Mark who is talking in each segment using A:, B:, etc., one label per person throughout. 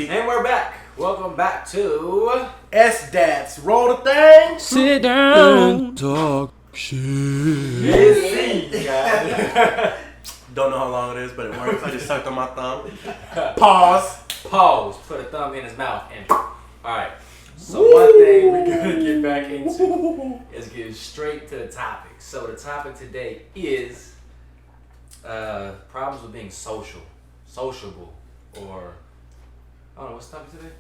A: And we're back. Welcome back to
B: SDATS. Roll the thing.
C: Sit down. Talk shit.
B: Don't know how long it is, but it works. I just sucked on my thumb. Pause.
A: Put a thumb in his mouth. And alright. So one thing we're gonna get back into is getting straight to the topic. So the topic today is problems with being sociable, or I don't know, what's the topic today?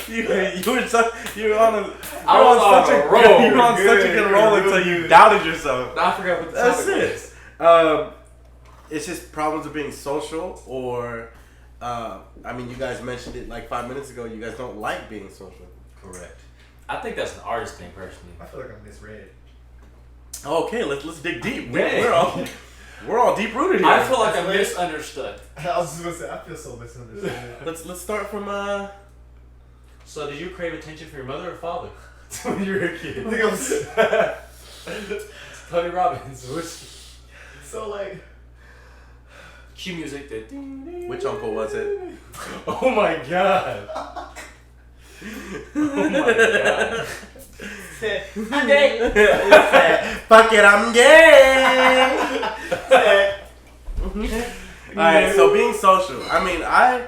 B: you were on such a good roll until you doubted yourself.
A: I forgot what the topic
B: was. It's just problems of being social, or I mean, you guys mentioned it like 5 minutes ago. You guys don't like being social.
A: Correct. I think that's an artist thing, personally.
D: I feel like I'm misread.
B: Okay, let's dig deep. We're all deep rooted here.
A: I feel like I'm misunderstood.
D: I was just gonna say I feel so misunderstood.
B: Let's start from
A: So did you crave attention from your mother or father when you were a kid?
D: I think I'm
A: Tony Robbins. Which?
D: so like.
A: Cue music.
B: Which uncle was it?
A: Oh my god. Oh my god. I'm gay.
B: Fuck it, I'm gay. Alright, so being social. I mean, I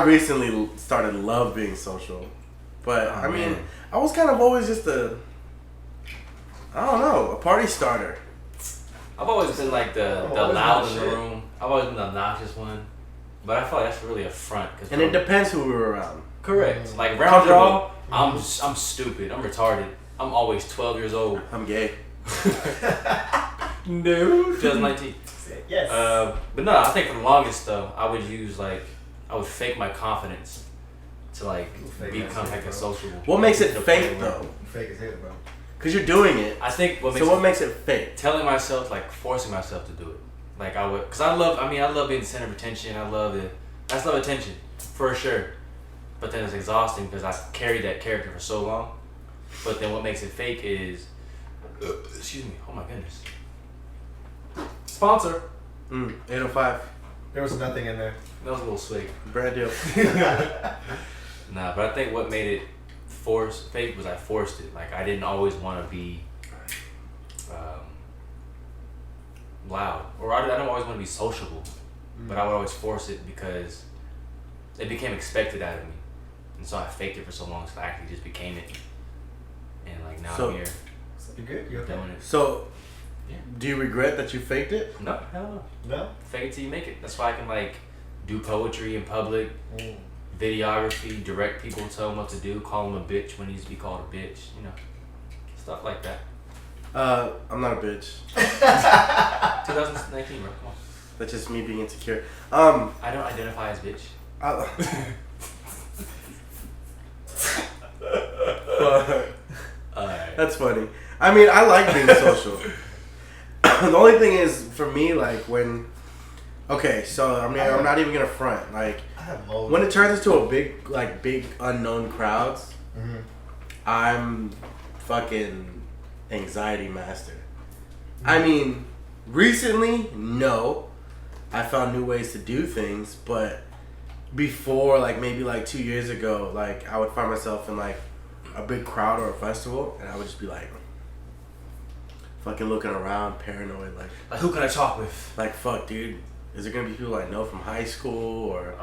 B: recently started to love being social, but
A: man.
B: I was kind of always just a party starter.
A: I've always been like the loud in the room. I've always been the obnoxious one, but I feel like that's really a front.
B: And it depends who we were around.
A: Correct. Like around y'all, I'm stupid. I'm retarded. I'm always 12 years old.
B: I'm gay.
A: No. 2019.
D: Yes.
A: But no, I think for the longest though, I would fake my confidence to like become like a sociable.
B: What makes it fake though?
D: Fake as hell, bro.
B: Because you're doing it.
A: I think what makes it fake? Telling myself, like forcing myself to do it. Like I would, cause I love being the center of attention. I love attention for sure. But then it's exhausting because I carried that character for so long. But then what makes it fake is, excuse me, oh my goodness. Sponsor.
B: 805.
D: There was nothing in there.
A: That was a little swig.
B: Brand deal.
A: Nah, but I think what made it fake was I forced it. Like I didn't always want to be loud, or I don't always want to be sociable, but I would always force it because it became expected out of me, and so I faked it for so long, so I actually just became it, and like now I'm here.
D: You good? You okay?
A: Doing it.
B: So,
A: yeah.
B: Do you regret that you faked it?
A: No, hell no.
D: No.
A: Fake it till you make it. That's why I can like do poetry in public. Videography, direct people, tell them what to do, call them a bitch when he needs to be called a bitch, stuff like that.
B: I'm not a bitch.
A: 2019, bro, come on.
B: That's just me being insecure.
A: I don't identify as bitch.
B: That's funny. I mean, I like being social. The only thing is, for me, like when... Okay, so I'm not even gonna front. Like, when it turns into a big unknown crowds, I'm fucking anxiety master. I mean, recently, no, I found new ways to do things, but before, like maybe like 2 years ago, like I would find myself in like a big crowd or a festival, and I would just be like, fucking looking around, paranoid, like
A: who can I talk with?
B: Like, fuck, dude. Is there gonna be people I know from high school, or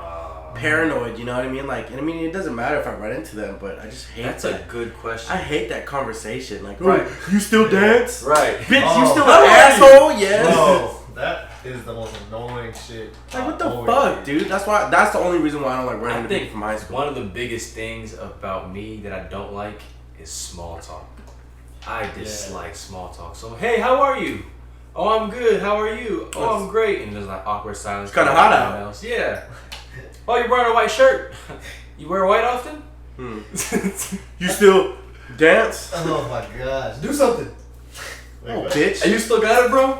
B: paranoid? You know what I mean? Like, and I mean, it doesn't matter if I run into them, but I just hate.
A: That's a good question.
B: I hate that conversation. Like,
A: right?
B: You still dance?
A: Right?
B: Bitch, you still an asshole? Yes.
D: Bro, that is the most annoying shit.
B: Like, what the fuck, dude? That's the only reason why I don't like running into people from high school.
A: One of the biggest things about me that I don't like is small talk. I dislike small talk. So, hey, how are you? Oh, I'm good. How are you? Oh, I'm great. And there's like awkward silence.
B: It's kind of hot out.
A: Else. Yeah. Oh, you're wearing a white shirt. You wear white often?
B: You still dance?
D: Oh my gosh. Do something.
B: Wait, oh, bitch.
A: And you still got it, bro?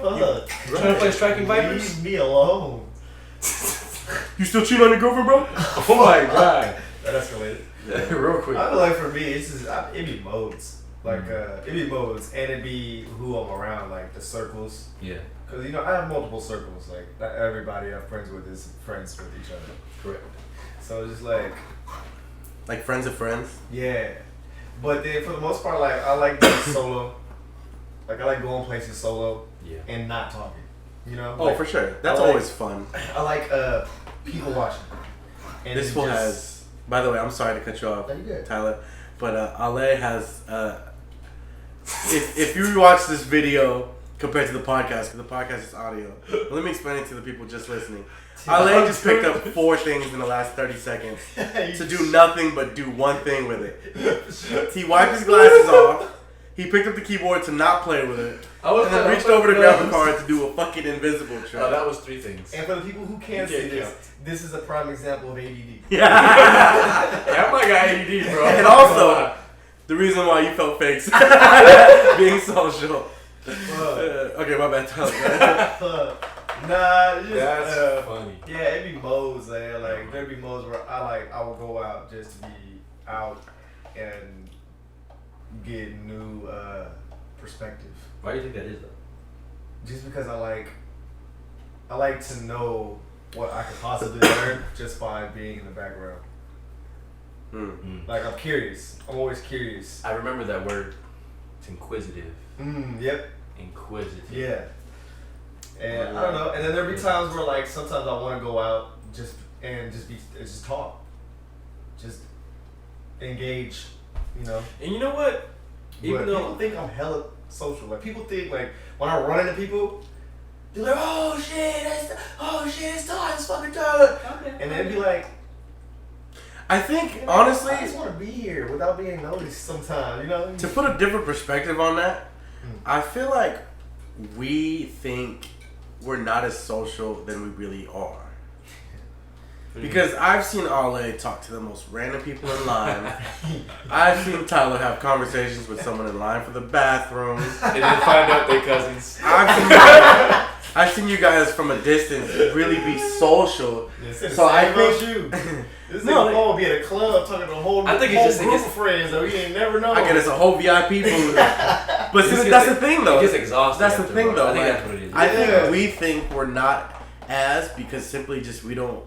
A: Trying to play Striking Vipers?
D: Leave me alone.
B: You still cheat on your girlfriend, bro?
A: Oh my god.
D: That escalated.
A: Yeah, real quick.
D: I feel like for me, it be modes. Like, it be modes, and it be who I'm around, like the circles.
A: Yeah.
D: Because, I have multiple circles. Like, not everybody I'm friends with is friends with each other.
A: Correct.
D: So it's just like...
B: Like friends of friends?
D: Yeah. But then for the most part, like, I like being solo. Like, I like going places solo and not talking.
B: Oh,
D: like,
B: for sure. That's
D: like,
B: always fun.
D: I like people watching. And
B: This one has... By the way, I'm sorry to cut you off, Tyler. But Ale has... if you watch this video compared to the podcast, because the podcast is audio, let me explain it to the people just listening. Ale just picked up 4 things in the last 30 seconds to do nothing but do one thing with it. He wiped his glasses off. He picked up the keyboard to not play with it. And then reached over to grab a card to do a fucking invisible trick.
A: Oh, that was 3 things.
D: And for the people who can't see this is a prime example of ADD.
B: Yeah.
A: I might got ADD, bro.
B: And also, the reason why you felt fakes. Being social. Okay, my bad, Tyler.
D: Nah, it's just,
A: that's funny.
D: Yeah, it'd be modes, man. Like, there'd be modes where I will go out just to be out and get new perspective.
A: Why do you think that is, though?
D: Just because I like to know what I could possibly learn just by being in the background. Like, I'm curious. I'm always curious.
A: I remember that word. It's inquisitive.
D: Yep.
A: Inquisitive.
D: Yeah. And I don't know. And then there'll be times where, like, sometimes I want to go out just talk, just engage,
A: And you know what?
D: Even though people think I'm hella social, like people think like when I run into people, they're like, "Oh shit, it's Tyler, it's fucking Tyler," and then be like,
B: I think honestly,
D: I just want to be here without being noticed sometimes,
B: To put a different perspective on that, I feel like we think we're not as social than we really are. Because I've seen Ale talk to the most random people in line. I've seen Tyler have conversations with someone in line for the bathroom.
A: And then find out they're cousins.
B: I've seen you guys from a distance really be social.
D: So I think this nigga Paul be at a club talking to a whole group of friends though. You ain't never know.
B: I get it's a whole VIP booth. But see, that's the thing though.
A: It gets exhausting.
B: That's the thing though.
A: I think that's what it is.
B: I think we think we're not because simply just we don't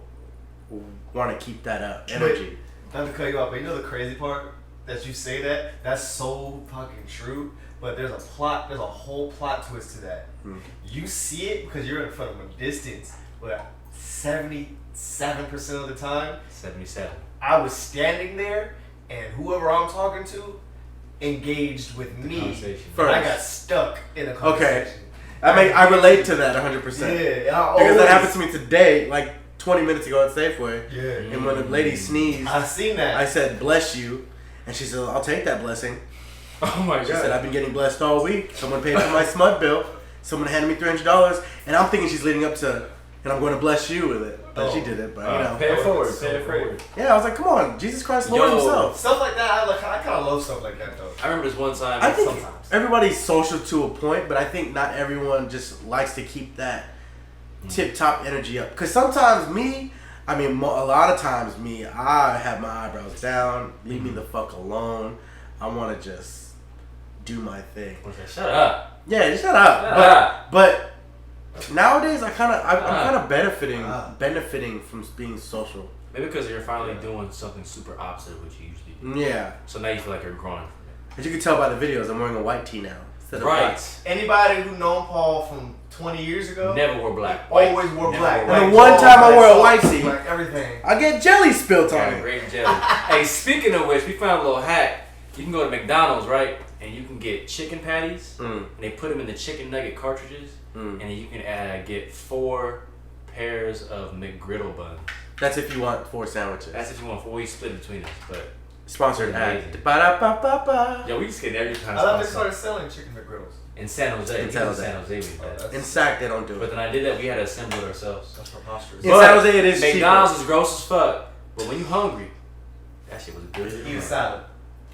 B: want to keep that up energy.
D: Not to cut you off, but you know the crazy part that you say that's so fucking true. But there's a whole plot twist to that. You see it because you're in front of a distance, but 77% of the time,
A: 77.
D: I was standing there, and whoever I'm talking to engaged with me. And I got stuck in a conversation.
B: Okay, I relate to that 100%.
D: Yeah,
B: because that happened to me today, like 20 minutes ago at Safeway.
D: Yeah.
B: And when a lady sneezed,
D: I've seen that.
B: I said, "Bless you," and she said, "I'll take that blessing."
A: Oh my God.
B: She said, "I've been getting blessed all week. Someone paid for my smut bill. Someone handed me $300, and I'm thinking she's leading up to, and I'm going to bless you with it." But she did it, but
A: pay it forward. Pay it forward.
B: Yeah, I was like, come on, Jesus Christ, Lord Himself.
D: Stuff like that, I kind of love stuff like that though.
A: I remember this one time.
B: I think
A: sometimes
B: everybody's social to a point, but I think not everyone just likes to keep that tip-top energy up. Because sometimes a lot of times I have my eyebrows down, leave me the fuck alone. I want to just do my thing.
A: Shut up.
B: Yeah, just shut up. But nowadays, I'm kind of benefiting from being social.
A: Maybe because you're finally doing something super opposite of what you usually do.
B: Yeah.
A: So now you feel like you're growing from it.
B: As you can tell by the videos, I'm wearing a white tee now.
A: Right.
D: Anybody who known Paul from 20 years ago
A: never wore black.
D: Always wore black.
B: And the one time I wore a white tee,
D: like everything,
B: I get jelly spilt on it.
A: Great jelly. Hey, speaking of which, we found a little hack. You can go to McDonald's, right? And you can get chicken patties, and they put them in the chicken nugget cartridges, and then you can get 4 pairs of McGriddle buns.
B: That's if you want 4 sandwiches.
A: That's if you want 4. We split between us, but
B: sponsored ad.
A: Yo, we just get every time.
D: I thought they started selling chicken McGriddles
A: in San Jose.
B: In San Jose. In Sac, they don't do it.
A: But then I did that. We had to assemble it ourselves.
D: That's preposterous.
B: In San Jose, it is
A: McDonald's
B: cheaper.
A: is gross as fuck, but when you hungry, that shit was good.
D: Eat a salad.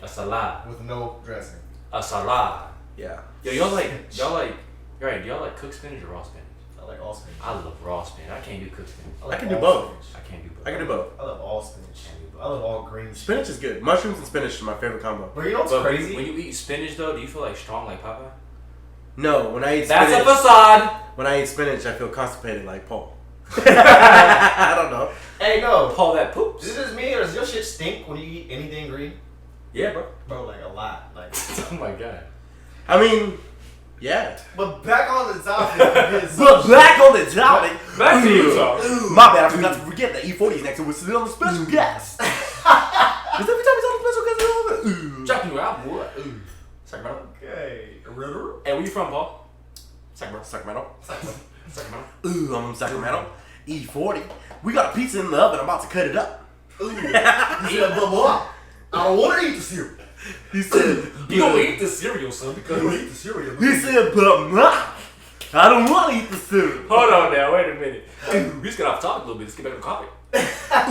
A: A salad.
D: With no dressing.
A: A salad.
B: Yeah.
A: Yo, y'all like cooked spinach or raw spinach?
D: I like all spinach.
A: I love raw spinach. I can't do cooked spinach.
B: I can do both.
A: I can't do both.
B: I can do both.
D: I love all spinach. I love all green
B: spinach is good. Mushrooms and spinach is my favorite combo.
D: But you know what's crazy?
A: When you eat spinach though, do you feel like strong like Popeye?
B: No, when I eat
A: That's
B: spinach.
A: a facade.
B: When I eat spinach, I feel constipated like Paul. I don't know.
D: Hey, no.
A: Paul that poops.
D: Is it just me or does your shit stink when you eat anything green?
A: Yeah, bro.
D: Bro, like a lot. Like.
A: Oh my god.
B: I mean, yeah.
D: But back on the topic.
B: But back on the topic.
A: Back to you, Tom.
B: My bad, I forgot to forget that E40's next and we're still on the special guest. Because every time he's on the special guest, he's on the
A: Drop you out, boy. Sacramento.
D: Okay.
A: Hey, where you from, Paul? Sacramento.
B: Sacramento.
A: Sacramento.
B: Ooh, I'm in Sacramento. E40. We got a pizza in the oven. I'm about to cut it up.
D: Ooh. He said, blah. I don't want to eat the cereal.
B: He said,
A: You don't eat the cereal, son, because
D: I don't eat the cereal.
B: he said, but I don't want to eat the cereal.
A: Hold on now, wait a minute. We just got off topic a little bit. Let's get back to coffee.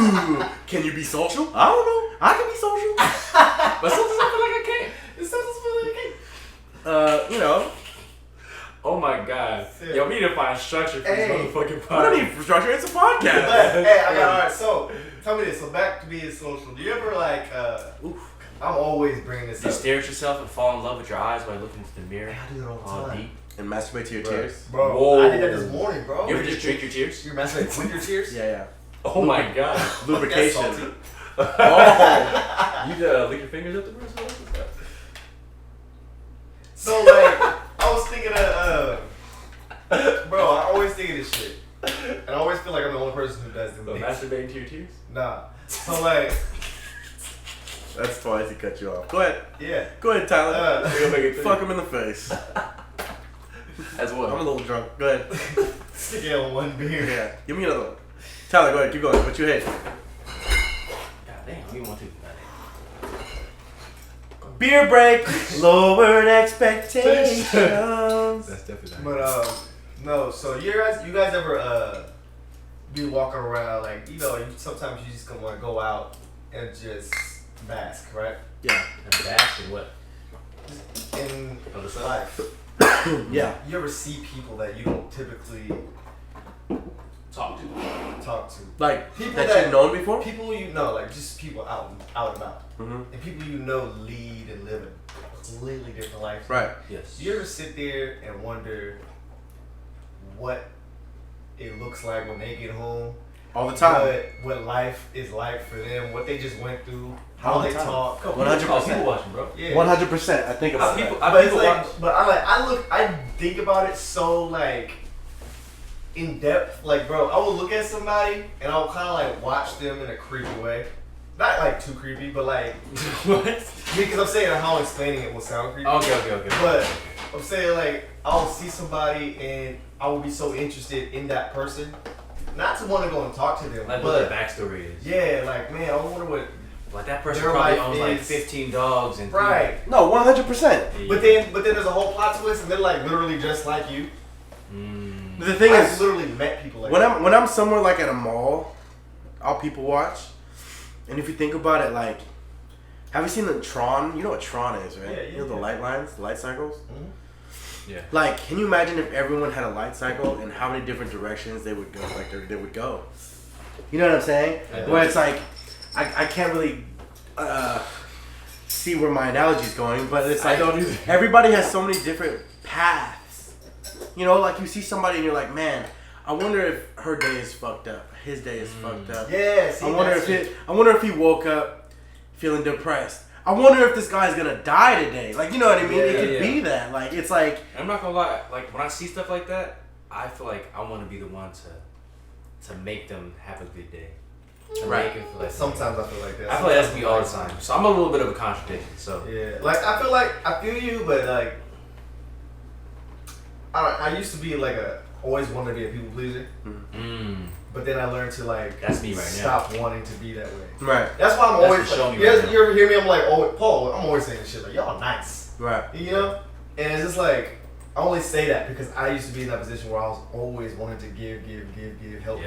B: Ooh, can you be social? I don't know. I can be social.
A: But sometimes I feel like I can't.
D: It sounds like I can't.
B: You know.
A: Oh my god.
D: Yeah.
A: Yo, we need to find structure for
D: Hey.
A: this motherfucking
B: I don't
A: podcast.
B: need infrastructure. It's a podcast.
D: Hey, I got alright. So, tell me this. So, back to being social. Do you ever like? I'm always bringing this
A: Do you
D: up.
A: stare at yourself and fall in love with your eyes while looking into the mirror?
D: I do it all the
A: All
D: time.
A: deep.
B: And masturbate to your
D: Bro.
B: tears.
D: Bro,
A: Whoa.
D: I did that this morning, bro.
A: You ever just drink your tears?
D: You're masturbating with your tears?
B: Yeah.
A: Oh my god.
D: That's
B: Lubrication.
D: salty.
B: Oh.
A: You lick your fingers up the mirror?
D: So like, I was thinking of, bro, I always think of this shit. And I always feel like I'm the only person who does
A: So
D: this.
A: masturbating to your tears?
D: Nah. So like,
B: That's twice he cut you off. Go ahead.
D: yeah.
B: Go ahead, Tyler.
A: You're gonna make it
B: Fuck him in the face.
A: As well.
B: I'm a little drunk. Go ahead.
D: Stick it on one beer.
B: Yeah. Give me another one. Tyler, go ahead. Keep going. What you hate?
A: God damn, you want to.
B: Beer break. Lowered expectations.
A: That's definitely
D: But no. So you guys ever be walking around like sometimes you just gonna want to go out and just bask, right?
B: Yeah.
A: And bash and what?
D: In
A: Oh, the sun?
D: life.
B: Yeah.
D: You ever see people that you don't typically
A: Talk to.
D: talk to?
B: Like
D: People
B: that
D: that-
B: you've known before?
D: People you know, like just people out and about.
B: Mm-hmm.
D: And people you know lead and live a completely different life.
B: Right.
A: Yes.
D: Do you ever sit there and wonder what it looks like when they get home?
B: All the time.
D: What life is like for them, what they just went through,
B: All
D: how
B: the
D: they
B: time.
D: talk.
B: 100%.
A: People watching, bro.
D: Yeah.
B: 100%. I think about
A: People,
B: that.
D: But it's
A: people
D: like,
A: watch.
D: but I think about it so like in depth. Like, bro, I will look at somebody and I'll kind of like watch them in a creepy way. Not like too creepy, but like
A: What?
D: because I'm saying how I'm explaining it will sound creepy.
A: Okay.
D: But I'm saying like I'll see somebody and I will be so interested in that person, not to want to go and talk to them,
A: Like what
D: but
A: their backstory is.
D: yeah, like man, I wonder what.
A: Like that person
D: Their
A: probably
D: life
A: owns like
D: is-
A: 15 dogs and
D: Right.
B: No, 100%.
A: Yeah.
D: But then there's a whole plot twist, and they're like literally just like you.
B: The thing
D: I've
B: is,
D: literally met people like
B: when
D: that.
B: I'm somewhere like at a mall, I'll people watch, and if you think about it, like, have you seen the Tron? You know what Tron is, right?
D: Yeah,
B: You know the light lines, the light cycles.
A: Yeah.
B: Like, can you imagine if everyone had a light cycle and how many different directions they would go? Like, they would go. You know what I'm saying?
A: I do.
B: Where it's like, I can't really see where my analogy's going, but it's
A: I
B: like
A: don't either.
B: everybody has so many different paths. You know, like you see somebody and you're like, man, I wonder if her day is fucked up. His day is fucked up.
D: Yeah, see,
B: I wonder
D: that's it.
B: I wonder if he woke up feeling depressed. I wonder if this guy's gonna die today. Like, you know what I mean?
A: Yeah,
B: it could
A: yeah.
B: be that. Like, it's like,
A: I'm not gonna lie. Like when I see stuff like that, I feel like I want to be the one to make them have a good day. To
B: Right.
A: make them feel like
D: Sometimes I feel like that.
A: I feel like that's me all the time. So I'm a little bit of a contradiction. So
D: Yeah, like I feel you, but like I used to be like always wanted to be a people pleaser, but then I learned to like
A: That's me right now.
D: stop wanting to be that way.
B: right,
D: That's why I'm
A: That's
D: always
A: for showing
D: like,
A: me right now.
D: you ever hear me? I'm like, oh Paul, I'm always saying shit like y'all nice,
B: right.
D: you know, and it's just like. I only say that because I used to be in that position where I was always wanting to give, help.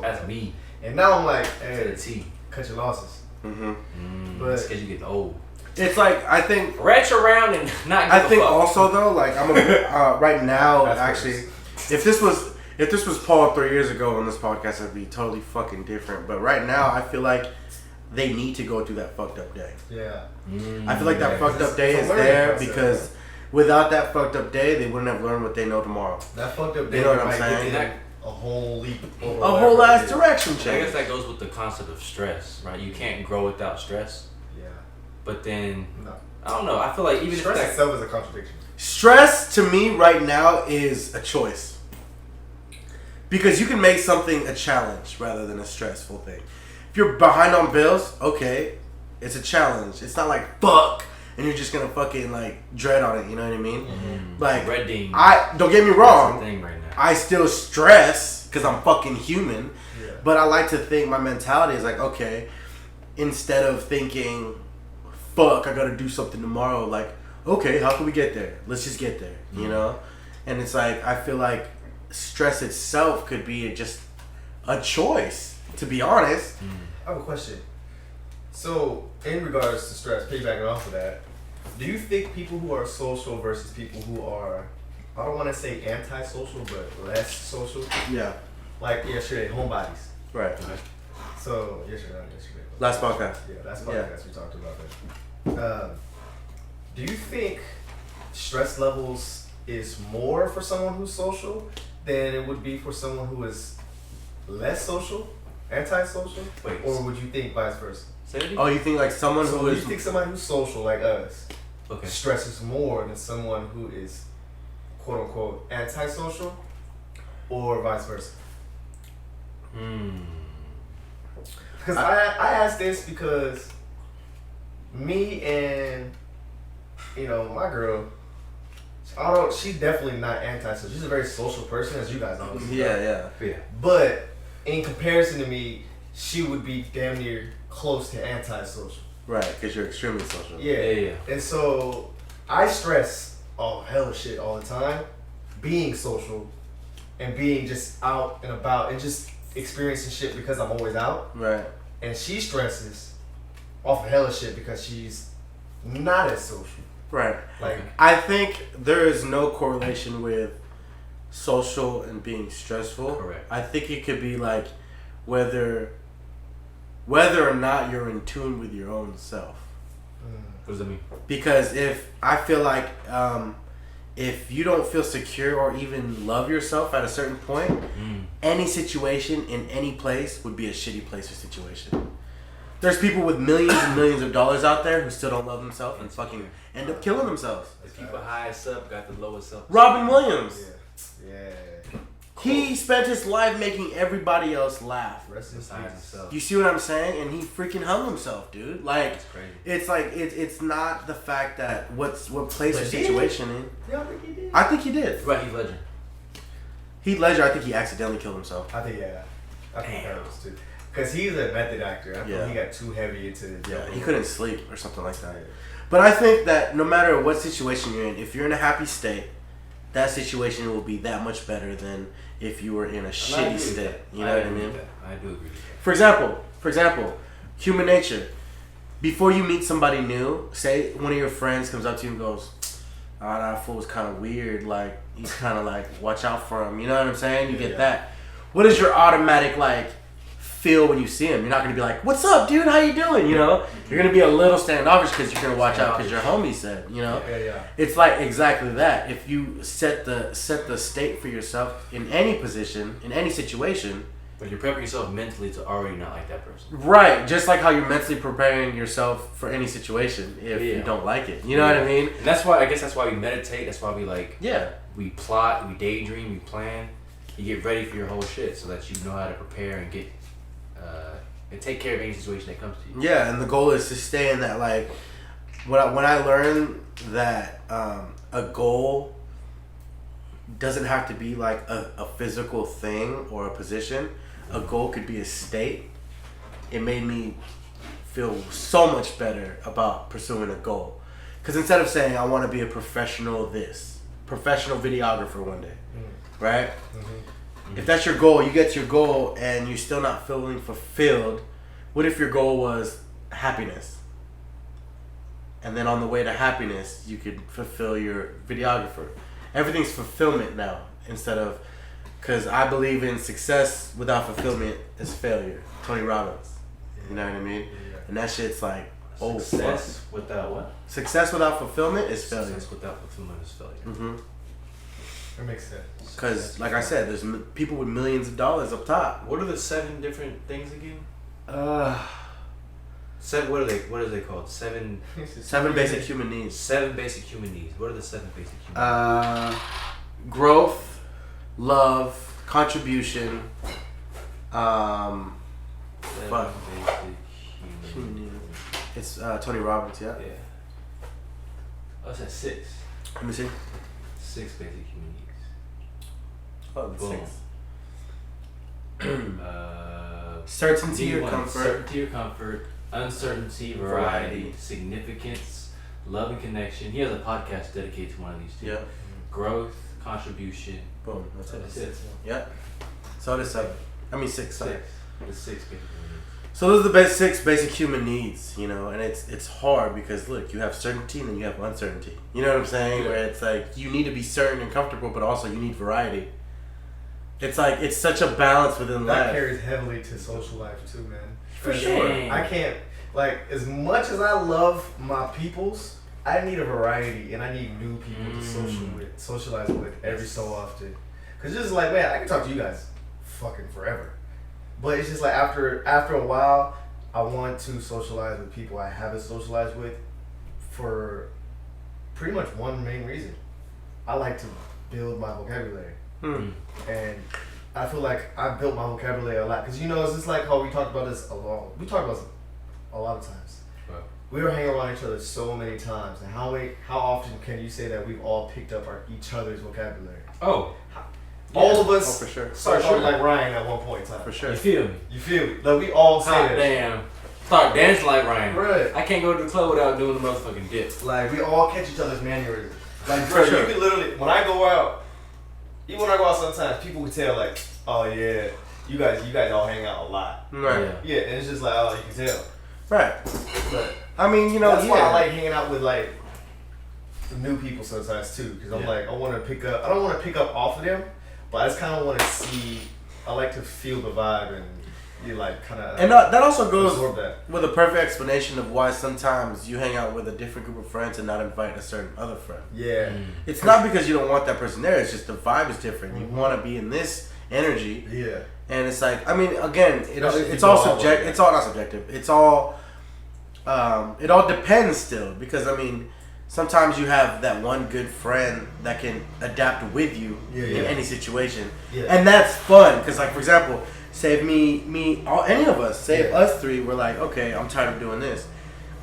A: That's me.
D: And now I'm like,
A: To
D: hey,
A: the T.
D: cut your losses.
B: Mm-hmm.
D: But-
A: It's because you get old.
B: It's like, I think,
A: Retch around and not. Give
B: I
A: a
B: think
A: fuck.
B: also though, like I'm right now,
D: That's
B: actually, if this was Paul 3 years ago on this podcast, it'd be totally fucking different. But right now, I feel like they need to go through that fucked up day.
D: Yeah.
B: I feel like that
D: Yeah,
B: fucked
D: 'cause
B: up day
D: it's a
B: is
D: learning
B: there
D: process,
B: because without that fucked up day, they wouldn't have learned what they know tomorrow.
D: That fucked up day
B: You know what I'm
D: might
B: saying?
D: get them a whole leap.
B: A whole ass direction
A: I
B: change.
A: guess that goes with the concept of stress, right? You can't grow without stress.
D: Yeah.
A: But then,
D: No.
A: I don't know. I feel like even
D: Stress
A: if that,
D: itself is a contradiction.
B: Stress to me right now is a choice. Because you can make something a challenge rather than a stressful thing. If you're behind on bills, okay, it's a challenge. It's not like fuck and you're just gonna fucking like dread on it, you know what I mean? Like
A: dreading.
B: don't get me
A: That's the
B: wrong,
A: thing right now.
B: I still stress because I'm fucking human.
D: Yeah.
B: But I like to think my mentality is like, okay, instead of thinking, fuck, I gotta do something tomorrow, like, okay, how can we get there? Let's just get there, you know? And it's like, I feel like stress itself could be just a choice, to be honest.
D: I have a question. So, in regards to stress, piggybacking off of that, do you think people who are social versus people who are, I don't want to say antisocial, but less social,
B: Yeah,
D: like yesterday, homebodies.
B: right.
D: So, yesterday, not yesterday.
B: Last podcast.
D: Yeah, last podcast we talked about that. Do you think stress levels is more for someone who's social than it would be for someone who is less social, antisocial?
A: Wait.
D: Or would you think vice versa?
A: Say it again?
B: Oh, you think like someone
D: So
B: who
D: do you
B: is...
D: think somebody who's social like us
A: Okay.
D: stresses more than someone who is quote unquote antisocial, or vice versa? Because I asked this because me and my girl, although she's definitely not antisocial, she's a very social person, as you guys know.
B: Yeah.
D: But in comparison to me, she would be damn near close to antisocial.
B: Right, because you're extremely social.
A: Yeah.
D: And so I stress hella shit all the time, being social and being just out and about and just experiencing shit because I'm always out.
B: Right.
D: And she stresses off of hella shit because she's not as social.
B: Right.
D: Like,
B: I think there is no correlation with social and being stressful.
A: Correct.
B: I think it could be like whether or not you're in tune with your own self.
A: What does that mean?
B: Because if I feel like if you don't feel secure or even love yourself at a certain point, any situation in any place would be a shitty place or situation. There's people with millions and millions of dollars out there who still don't love themselves and fucking end up killing themselves.
A: The people highest up got the lowest self.
B: Robin Williams.
D: yeah.
B: He spent his life making everybody else laugh.
D: Rest in
A: Besides
D: peace.
A: himself.
B: You see what I'm saying? And he freaking hung himself, dude. Like,
A: That's crazy.
B: it's like it's not the fact that what place or
D: But did
B: situation in.
D: Y'all think he did?
B: I think he did.
A: What about Heath Ledger?
B: Heath Ledger, I think he accidentally killed himself.
D: I think that was too. Because he's a method actor. I think he got too heavy into the
B: Yeah, he couldn't sleep or something like that. But I think that no matter what situation you're in, if you're in a happy state, that situation will be that much better than if you were in a shitty state. You know what I mean?
A: I do agree with that.
B: For example, human nature. Before you meet somebody new, say one of your friends comes up to you and goes, "Oh, that fool was kind of weird. Like, he's kind of like, watch out for him." You know what I'm saying? You get that. What is your automatic like feel when you see him? You're not gonna be like, "What's up, dude? How you doing?" You know, you're gonna be a little standoffish because you're gonna watch out because your homie said. You know, it's like exactly that. If you set the state for yourself in any position, in any situation.
A: But you're prepping yourself mentally to already not like that person.
B: Right, just like how you're mentally preparing yourself for any situation if you don't like it. You know what I mean?
A: And that's why, I guess that's why we meditate. That's why we
B: Yeah.
A: we plot, we daydream, we plan. You get ready for your whole shit so that you know how to prepare and get, and take care of any situation that comes to you.
B: Yeah, and the goal is to stay in that, like, when I learned that a goal doesn't have to be like a physical thing or a position. A goal could be a state. It made me feel so much better about pursuing a goal. Because instead of saying, I want to be a professional videographer one day, right? If that's your goal, you get to your goal and you're still not feeling fulfilled. What if your goal was happiness? And then on the way to happiness, you could fulfill your videographer. Everything's fulfillment now instead of, because I believe in success without fulfillment is failure. Tony Robbins. You know what I mean? And that shit's like Oh,
A: Success without what?
B: Success without fulfillment is failure.
A: Success without fulfillment is failure.
B: Mm-hmm.
D: That makes sense.
B: Because, like I said, there's people with millions of dollars up top.
A: What are the 7 different things again? 7. What are they called? 7
B: basic human needs.
A: 7 basic human needs. What are the 7 basic human needs?
B: Growth, love, contribution.
A: 7
B: fuck.
A: basic human needs.
B: It's Tony Robbins, yeah.
A: Yeah. Oh, it's at 6.
B: Let me see.
A: 6 basic human needs.
B: Oh, that's
A: Boom.
B: 6. Certainty
A: Need
B: or
A: one.
B: comfort.
A: Certainty or comfort. Uncertainty, variety, significance, love and connection. He has a podcast dedicated to one of these 2.
B: Yeah.
A: Growth, contribution.
B: Boom. That's it.
A: That's it.
B: Yep. So it is 7. I mean 6. Sorry.
A: 6. The 6 basic human needs.
B: So those are the 6 basic human needs, you know, and it's hard because look, you have certainty and then you have uncertainty. You know what I'm saying?
A: Yeah.
B: Where it's like you need to be certain and comfortable, but also you need variety. It's like it's such a balance within
D: That
B: life.
D: carries heavily to social life too, man.
B: For sure.
D: I can't, like, as much as I love my peoples, I need a variety and I need new people to socialize with every so often. Cause it's just like, man, I can talk to you guys fucking forever. But it's just like after a while, I want to socialize with people I haven't socialized with for pretty much one main reason. I like to build my vocabulary. And I feel like I built my vocabulary a lot. Because, you know, it's just like how we talked about this a lot. We talked about this a lot of times.
A: Wow.
D: We were hanging around each other so many times. And how often can you say that we've all picked up each other's vocabulary?
A: Oh.
D: All of us
B: for sure.
D: started talking like Ryan at one point in time.
B: For sure.
A: You feel me?
D: You feel me? Like we all say
A: Hot
D: that.
A: damn. Start dancing like Ryan.
D: Right.
A: I can't go to the club without doing the motherfucking dip.
D: Like we all catch each other's mannerisms. Like
B: For
D: bro,
B: sure.
D: you can literally when I go out, even when I go out sometimes people can tell like, oh yeah, you guys all hang out a lot.
B: Right.
D: Yeah, and it's just like, oh, you can tell.
B: Right.
D: But
B: I mean, you know,
D: that's why I like hanging out with like the new people sometimes too, because I'm like, I don't want to pick up off of them, but I just kind of want to see. I like to feel the vibe and you like kind of.
B: And that also goes
D: absorb that.
B: with a perfect explanation of why sometimes you hang out with a different group of friends and not invite a certain other friend.
D: Yeah.
B: It's not because you don't want that person there. It's just the vibe is different. You want to be in this energy.
D: Yeah.
B: And it's like, I mean, again, it's
D: people
B: all
D: all
B: subject.
D: over.
B: It's all not subjective. It's all. It all depends still, because I mean, sometimes you have that one good friend that can adapt with you in any situation, and that's fun. Because like for example, say if any of us, say if us three were like, okay, I'm tired of doing this.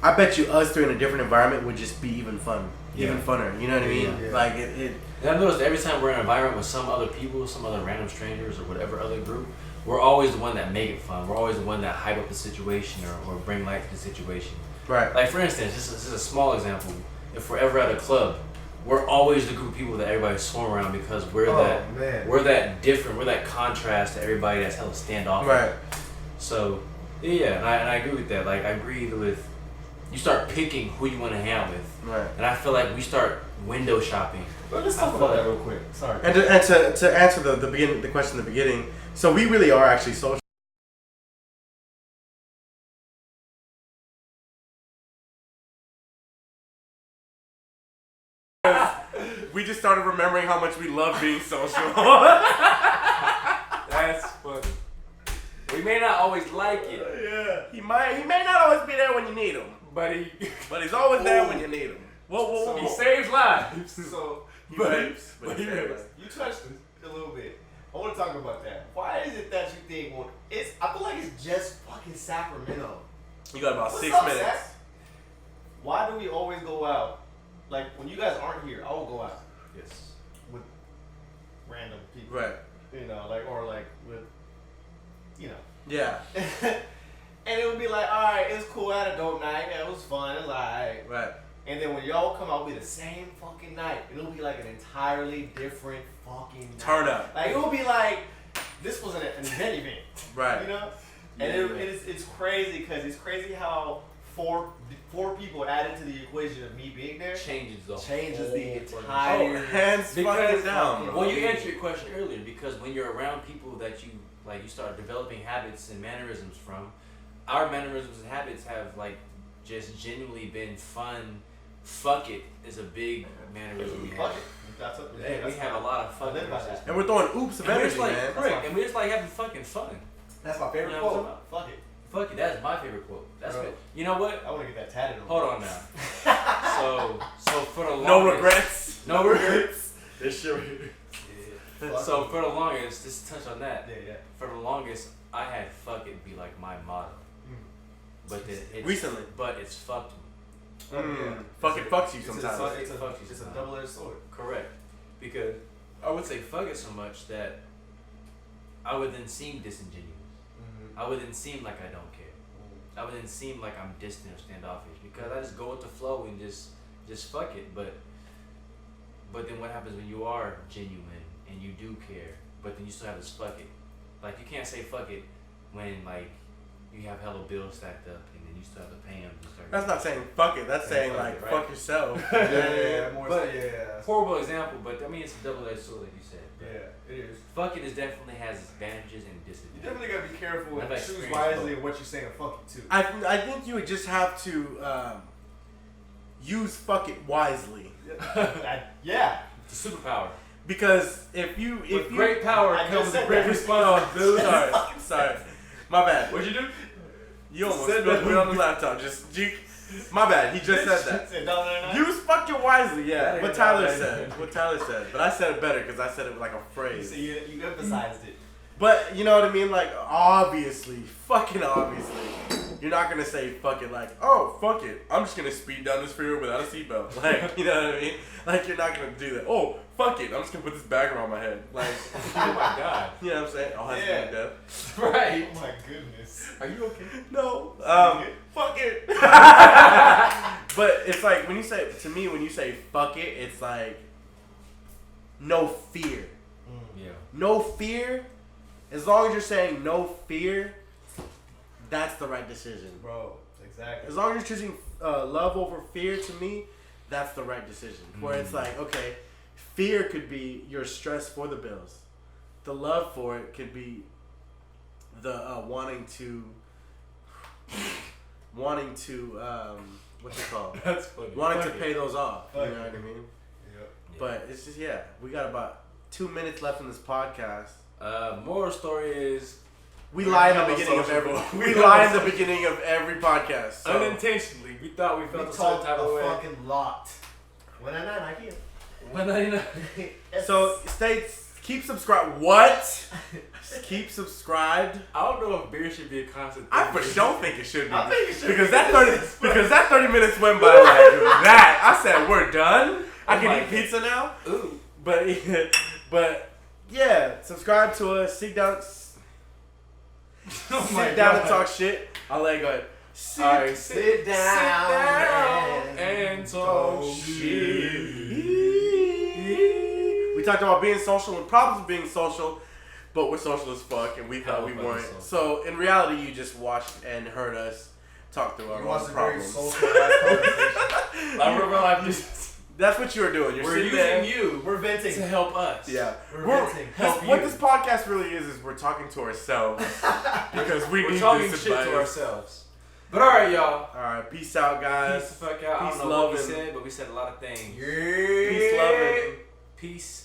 B: I bet you us three in a different environment would just be even fun, even funner. You know what I mean?
D: Yeah.
B: Like it.
A: And I've noticed every time we're in an environment with some other people, some other random strangers or whatever other group, we're always the one that make it fun. We're always the one that hype up the situation or bring light to the situation.
B: Right.
A: Like for instance, this is a small example. If we're ever at a club, we're always the group of people that everybody swarm around because we're that different, we're that contrast to everybody that's hella standoffish.
B: Right.
A: So yeah, and I agree with that. Like I agree with you start picking who you want to hang out with.
B: Right.
A: And I feel like we start window shopping.
D: But let's talk about that real quick. Sorry.
B: And to answer the question in the beginning, so we really are actually social. We just started remembering how much we love being social.
A: That's funny. We may not always like it,
B: Yeah, he may not always be there when you need him,
A: but
B: but he's always there when you need him. Whoa.
A: he saves lives.
D: So
B: He
A: but-
B: leaves, but he
A: but-
B: saves.
D: you touched it a little bit. I want to talk about that. Why is it that you think I feel like it's just fucking Sacramento.
B: You got about
D: What's
B: 6
D: up,
B: minutes.
D: Sac? Why do we always go out? Like when you guys aren't here, I will go out
A: Yes.
D: with random people.
B: Right.
D: You know, like or like with, you know.
B: Yeah.
D: And it would be like, all right, it was cool. I had a dope night. Yeah, it was fun. It was all right.
B: Right.
D: And then when y'all come out, it'll be the same fucking night. It'll be like an entirely different fucking night.
B: Turn up.
D: Like it will be like this was an event,
B: Right.
D: you know. And it's crazy because it's crazy how four people added to the equation of me being there
A: Changes the
D: entire.
B: Hands fucking down,
D: fucking-
B: bro.
A: Well, you answered your question earlier because when you're around people that you start developing habits and mannerisms from. Our mannerisms and habits have like just genuinely been fun. Fuck it is a big mannerism we
D: Fuck
A: have.
D: it. That's what,
A: Yeah, we have a lot of fucking
D: live by that.
B: And we're throwing oops of
A: and we're
B: energy,
A: just like,
B: man.
A: correct, and we're just like having fucking fun.
D: That's my favorite
A: You know what I'm
D: quote. Fuck it.
A: Fuck it, that's my favorite quote. That's
D: Bro.
A: good. You know what?
D: I want to get that tatted on.
A: Hold on now. so for the longest,
B: No regrets.
A: No regrets.
B: This shit.
D: Yeah.
A: So for the longest, just to touch on that.
D: Yeah.
A: For the longest, I had fuck it be like my motto. But then it's
B: Recently.
A: But it's fucked me.
B: Fuck it fucks you
D: It's
B: sometimes.
D: a double-edged sword.
A: Correct. Because I would say fuck it so much that I would then seem disingenuous. I would then seem like I don't care. I would then seem like I'm distant or standoffish because I just go with the flow and just fuck it. But then what happens when you are genuine and you do care, but then you still have this fuck it? Like you can't say fuck it when like you have hella bills stacked up and then you still have to pay them.
B: That's not saying fuck it. That's saying
A: fuck
B: like
A: it, right?
B: fuck yourself.
D: More
A: But-
D: so, yeah.
A: Horrible example, but I mean it's a double-edged sword, like you said.
D: Yeah, it is.
A: Fuck it is definitely has advantages and
D: You
A: disadvantages.
D: definitely gotta be careful and
A: I've
D: choose
A: experienced
D: wisely
A: both.
D: of what you're saying. Fuck it too.
B: I think you would just have to use fuck it wisely
D: Yeah.
A: It's a superpower.
B: because if you
A: With great power
D: I
A: comes
D: just said
A: great
D: that.
A: responsibility.
B: sorry, my bad.
A: What'd you do?
B: You almost
A: Said
B: spilled
A: that.
B: it on the laptop. My bad. He just said that.
D: No.
B: Use fuck it wisely, yeah.
A: That
B: What
A: ain't
B: Tyler
A: bad.
B: said. What Tyler said. But I said it better because I said it with like a
D: You,
B: phrase.
D: see, you emphasized it.
B: But you know what I mean? Like, obviously, fucking obviously, you're not gonna say fuck it like, oh, fuck it. I'm just gonna speed down this freeway without a seatbelt. Like, you know what I mean? Like, you're not gonna do that. Oh, fuck it. I'm just gonna put this bag around my head. Like,
A: Oh my god.
B: you know what I'm saying? Oh, that's
D: Yeah.
B: yeah. Death.
A: Right.
D: Oh my goodness.
A: Are you okay?
B: No. Fuck it. But it's like when you say to me when you say fuck it, it's like no fear.
A: Yeah.
B: No fear. As long as you're saying no fear, that's the right decision.
D: Bro, exactly.
B: As long as you're choosing love over fear, to me, that's the right decision. Where it's like, okay, fear could be your stress for the bills. The love for it could be the wanting to what's it called?
A: That's funny.
B: Wanting to
A: Fuck
B: pay those off.
D: Fuck
B: You know
D: it.
B: what I mean?
D: Yep.
B: But it's just we got about 2 minutes left in this podcast.
A: Moral story is
B: We
D: We're
B: lie in the
D: hella
B: beginning of
D: sociable.
B: every. We lie in the beginning of every podcast. So.
A: unintentionally we thought we
D: We
A: felt a certain
D: talked
A: type of
D: a
A: way.
D: fucking lot. When I'm not, I can't.
A: When I
B: So keep subscribed. What? Keep subscribed.
A: I don't know if beer should be a constant thing.
B: I for sure think it should be.
D: I think it should
B: because
D: be.
B: that 30 minutes went by like that. I said we're done. I
A: Oh
B: can
A: my
B: eat
A: God.
B: pizza now.
A: Ooh.
B: But yeah, subscribe to us. Sit down.
A: Oh my
B: Sit down and
A: God.
B: talk shit. I'll let you go ahead. Sit,
A: Alright,
D: Sit down
A: and talk shit.
B: We talked about being social and problems of being social, but we're social as fuck, and we thought
A: Hella
B: we
A: fucking
B: weren't.
A: social.
B: So in reality, you just watched and heard us talk through our
D: You
B: own
D: watched a very
B: problems.
D: social conversation.
A: Like real life, just
B: That's what you were doing. You're
A: we're
B: sitting
A: using
B: there.
A: you
D: We're venting.
A: to help us.
B: Yeah,
D: We're
B: We're-
D: venting.
A: Help
B: what
A: you.
B: this podcast really is we're talking to ourselves because we
A: We're
B: need
A: talking
B: this
A: shit
B: advice.
A: to ourselves. But alright, y'all.
B: All right, peace out, guys.
A: Peace the fuck out. I
B: Peace,
A: don't know what we
B: loving.
A: said, but we said a lot of things.
B: Peace, loving.
A: Peace